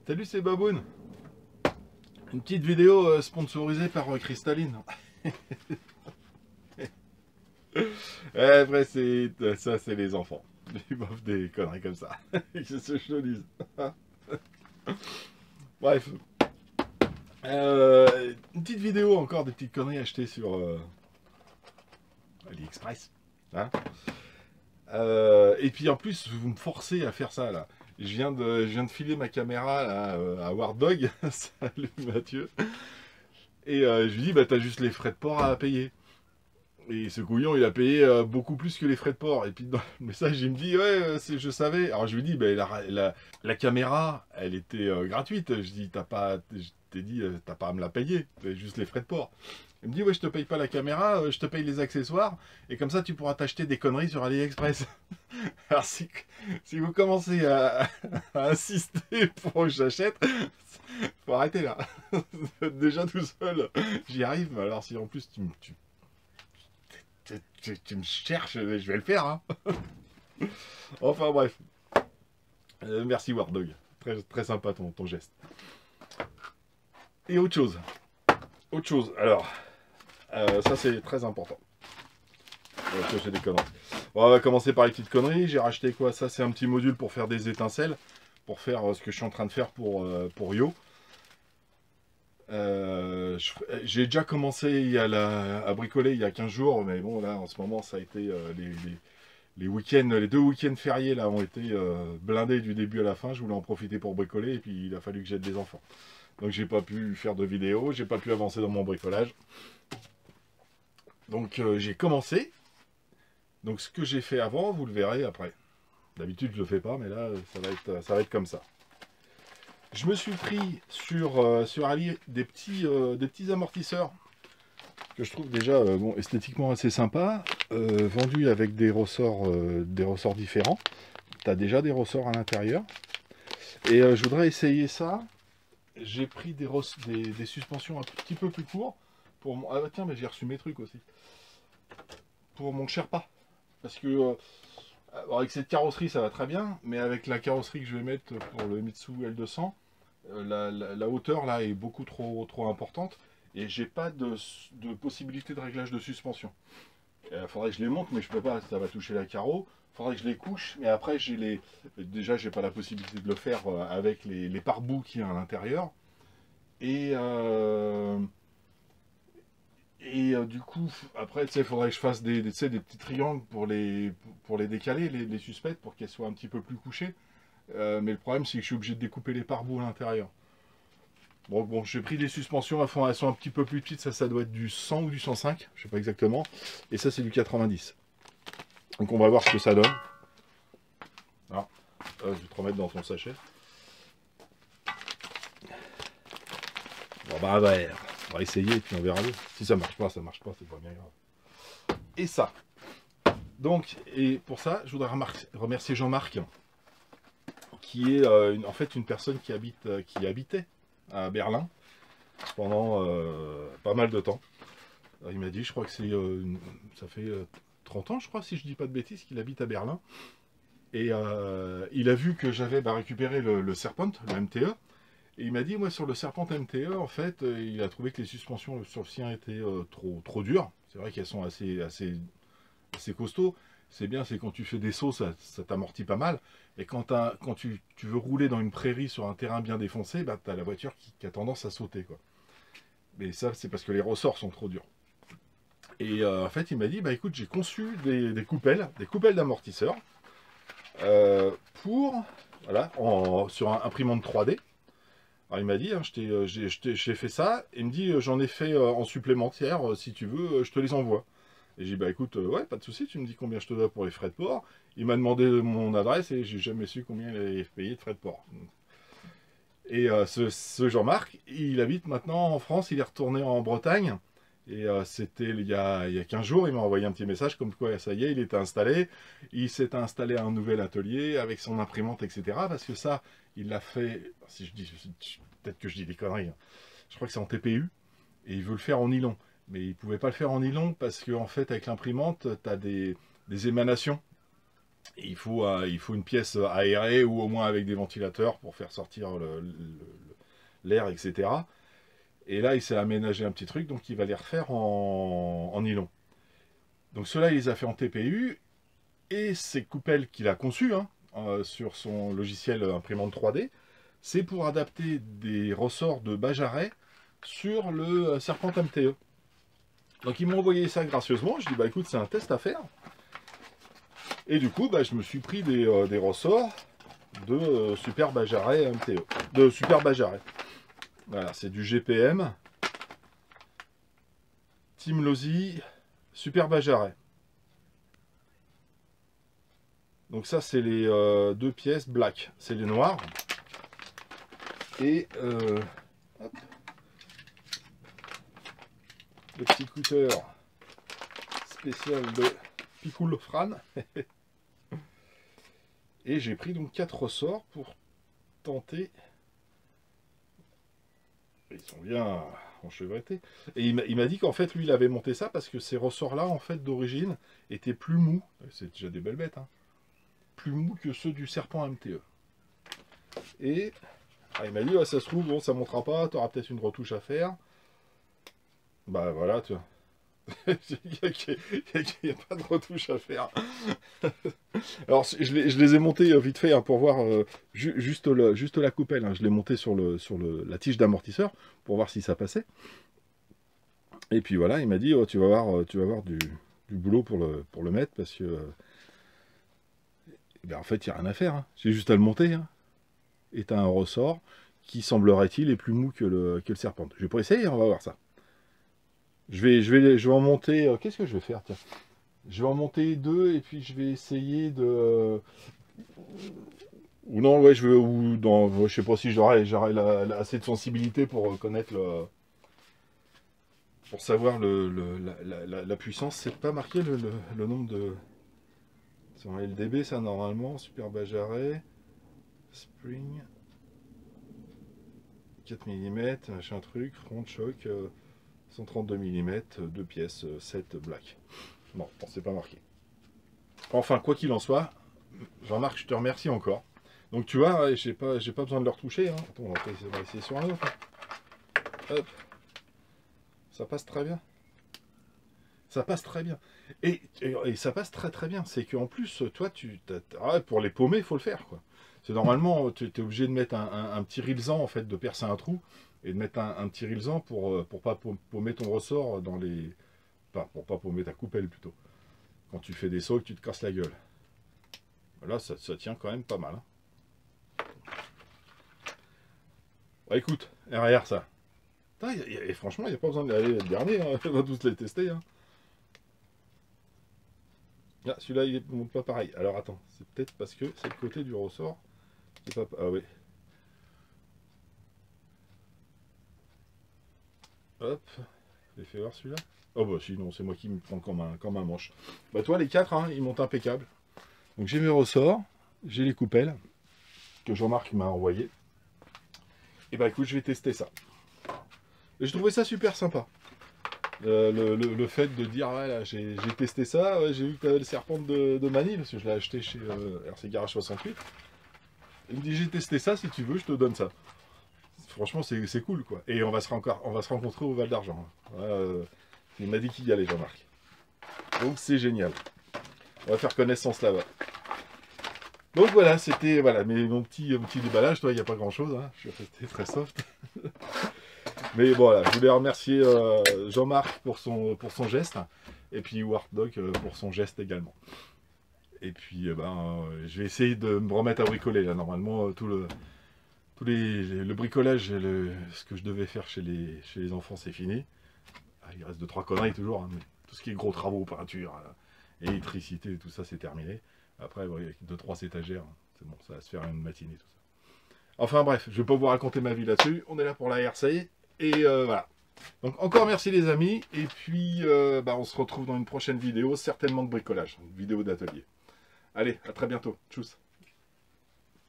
Salut, c'est Baboun. Une petite vidéo sponsorisée par Cristalline. Après, ça, c'est les enfants. Ils bouffent des conneries comme ça. Ils se chaudissent. Bref. Une petite vidéo encore, des petites conneries achetées sur AliExpress. Hein. Et puis en plus, vous me forcez à faire ça là. Je viens de filer ma caméra là, à War Dog. Salut Mathieu. Et je lui dis, bah t'as juste les frais de port à payer. Et ce couillon, il a payé beaucoup plus que les frais de port. Et puis dans le message, il me dit, ouais, je savais. Alors je lui dis, bah, la caméra, elle était gratuite. Je dis, je t'ai dit, t'as pas à me la payer. C'est juste les frais de port. Il me dit, ouais, je te paye pas la caméra, je te paye les accessoires. Et comme ça, tu pourras t'acheter des conneries sur AliExpress. Alors si vous commencez à insister pour que j'achète, faut arrêter là. Déjà tout seul, j'y arrive. Mais alors si en plus tu me cherches, je vais le faire. Hein. Enfin bref. Merci Wardog. Très, très sympa ton geste. Et autre chose. Autre chose. Alors, ça c'est très important. Que j'ai des conneries. Bon, on va commencer par les petites conneries. J'ai racheté quoi? Ça c'est un petit module pour faire des étincelles. Pour faire ce que je suis en train de faire pour Yo. J'ai déjà commencé à bricoler il y a 15 jours, mais bon là en ce moment ça a été les week-ends, les 2 week-ends fériés là ont été blindés du début à la fin. Je voulais en profiter pour bricoler et puis il a fallu que j'aide des enfants. Donc j'ai pas pu faire de vidéo, j'ai pas pu avancer dans mon bricolage. Donc j'ai commencé. Donc ce que j'ai fait avant, vous le verrez après. D'habitude je le fais pas, mais là ça va être comme ça. Je me suis pris sur Ali des petits amortisseurs que je trouve déjà bon, esthétiquement assez sympa, vendus avec des ressorts différents. Tu as déjà des ressorts à l'intérieur. Et je voudrais essayer ça. J'ai pris des suspensions un petit peu plus courtes. Ah bah tiens, mais j'ai reçu mes trucs aussi. Pour mon Sherpa. Parce que avec cette carrosserie ça va très bien, mais avec la carrosserie que je vais mettre pour le Mitsu L200, la hauteur là est beaucoup trop importante et j'ai pas de possibilité de réglage de suspension. Il faudrait que je les monte, mais je peux pas, ça va toucher la carreau. Il faudrait que je les couche, mais après déjà j'ai pas la possibilité de le faire avec les pare-boues qu'il y a à l'intérieur. Et du coup, après, il faudrait que je fasse des petits triangles pour les décaler, les suspectes, pour qu'elles soient un petit peu plus couchées. Mais le problème, c'est que je suis obligé de découper les pare-boues à l'intérieur. Bon, j'ai pris des suspensions, elles sont un petit peu plus petites, ça doit être du 100 ou du 105, je sais pas exactement. Et ça, c'est du 90. Donc on va voir ce que ça donne. Alors, je vais te remettre dans ton sachet. Bon bah, on va essayer et puis on verra bien. Si ça marche pas, c'est pas bien grave. Et ça. Donc, et pour ça, je voudrais remercier Jean-Marc, qui est en fait une personne qui habitait à Berlin pendant pas mal de temps. Alors, il m'a dit, je crois que ça fait 30 ans, je crois, si je dis pas de bêtises, qu'il habite à Berlin. Et il a vu que j'avais récupéré le Serpent, le MTE. Et il m'a dit, moi, sur le Serpent MTE, en fait, il a trouvé que les suspensions sur le sien étaient trop dures. C'est vrai qu'elles sont assez costauds. C'est bien, c'est quand tu fais des sauts, ça t'amortit pas mal. Et quand tu veux rouler dans une prairie sur un terrain bien défoncé, bah, tu as la voiture qui a tendance à sauter, quoi. Mais ça, c'est parce que les ressorts sont trop durs. Et en fait, il m'a dit, bah écoute, j'ai conçu des coupelles d'amortisseurs pour, voilà, sur un imprimante 3D. Alors il m'a dit, hein, j'ai fait ça, et il me dit, j'en ai fait en supplémentaire, si tu veux, je te les envoie. Et j'ai dit, bah écoute, ouais, pas de souci, tu me dis combien je te dois pour les frais de port. Il m'a demandé mon adresse et j'ai jamais su combien il avait payé de frais de port. Et ce Jean-Marc, il habite maintenant en France, il est retourné en Bretagne. Et c'était il y a 15 jours, il m'a envoyé un petit message comme quoi ça y est, il était installé. Il s'est installé à un nouvel atelier avec son imprimante, etc. Parce que ça, il l'a fait, si je dis, peut-être que je dis des conneries, hein. Je crois que c'est en TPU. Et il veut le faire en nylon. Mais il ne pouvait pas le faire en nylon parce qu'en fait, avec l'imprimante, tu as des émanations il faut une pièce aérée ou au moins avec des ventilateurs pour faire sortir l'air, etc. Et là, il s'est aménagé un petit truc, donc il va les refaire en nylon. Donc cela, il les a fait en TPU, et ces coupelles qu'il a conçues sur son logiciel imprimante 3D, c'est pour adapter des ressorts de Bajaret sur le Serpent MTE. Donc ils m'ont envoyé ça gracieusement, je dis bah écoute, c'est un test à faire. Et du coup, bah, je me suis pris des ressorts de Super Bajaret MTE. De Super Bajaret. Voilà, c'est du GPM. Team Lozi, Super Bajaret. Donc ça, c'est les deux pièces black. C'est les noirs. Et hop, le petit cutter spécial de Picoul Fran. Et j'ai pris donc 4 ressorts pour tenter. Ils sont bien enchevêtrés. Et il m'a dit qu'en fait, lui, il avait monté ça parce que ces ressorts-là, en fait, d'origine, étaient plus mous. C'est déjà des belles bêtes, hein. Plus mous que ceux du Serpent MTE. Et il m'a dit, ouais, ça se trouve, bon, ça ne montera pas, tu auras peut-être une retouche à faire. Bah voilà, tu vois. Il n'y a pas de retouche à faire. Alors, je les ai montés vite fait pour voir juste la coupelle. Hein. Je l'ai monté sur la tige d'amortisseur pour voir si ça passait. Et puis voilà, il m'a dit oh, tu vas voir du boulot pour le mettre parce que ben, en fait, il n'y a rien à faire. Hein. C'est juste à le monter. Hein. Et tu as un ressort qui semblerait-il est plus mou que le Serpent. Je vais pas essayer, on va voir ça. Je vais en monter. Qu'est-ce que je vais faire? Tiens. Je vais en monter 2 et puis je vais essayer de. Ou non, ouais, je sais pas si j'aurai assez de sensibilité pour connaître pour savoir la puissance. C'est pas marqué le nombre de. C'est en LDB, ça normalement. Super Bajaret. Spring. 4 mm, machin truc. Front choc. 132 mm, 2 pièces, 7 black. Bon, c'est pas marqué. Enfin, quoi qu'il en soit, Jean-Marc, je te remercie encore. Donc tu vois, j'ai pas besoin de le retoucher. Hein. Attends, on va essayer sur un autre. Hop. Ça passe très bien. Ça passe très bien. Et ça passe très très bien. C'est qu'en plus, toi, pour les paumer, il faut le faire. C'est normalement, tu es obligé de mettre un petit rilsan, en fait, de percer un trou. Et de mettre un petit rilsan pour pas paumer ton ressort dans les... Enfin, pour pas paumer ta coupelle plutôt. Quand tu fais des sauts, tu te casses la gueule. Là, ça tient quand même pas mal. Hein. Bah, écoute, derrière ça. Et franchement, il n'y a pas besoin d'aller le dernier. Hein. On va tous les tester. Hein. Ah, celui-là, il ne monte pas pareil. Alors attends, c'est peut-être parce que c'est le côté du ressort. Pas... Ah oui. Hop, j'ai fait voir celui-là. Oh bah sinon, c'est moi qui me prends comme un manche. Bah toi, les 4, hein, ils montent impeccable. Donc j'ai mes ressorts, j'ai les coupelles que Jean-Marc m'a envoyé. Et bah écoute, je vais tester ça. Et je trouvais ça super sympa. Le fait de dire, ouais, là, j'ai testé ça, ouais, j'ai vu que tu avais le Serpent de Manille, parce que je l'ai acheté chez RC Garage 68. Il me dit, j'ai testé ça, si tu veux, je te donne ça. Franchement, c'est cool, quoi. Et on va se rencontrer au Val d'Argent. Il m'a dit qu'il y allait, Jean-Marc. Donc c'est génial. On va faire connaissance là-bas. Donc voilà, c'était mon petit déballage. Toi, il n'y a pas grand-chose. Hein. Je suis resté très soft. Mais bon, voilà, je voulais remercier Jean-Marc pour son geste. Et puis Wart Dog pour son geste également. Et puis, je vais essayer de me remettre à bricoler. Là, normalement, le bricolage, ce que je devais faire chez les enfants, c'est fini. Il reste 2-3 conneries toujours, hein, mais tout ce qui est gros travaux, peinture, électricité, tout ça, c'est terminé. Après, avec 2-3 étagères, c'est bon, ça va se faire une matinée, tout ça. Enfin bref, je ne vais pas vous raconter ma vie là-dessus. On est là pour la RC. Et voilà. Donc encore merci les amis. Et puis, on se retrouve dans une prochaine vidéo, certainement de bricolage, une vidéo d'atelier. Allez, à très bientôt. Tchuss.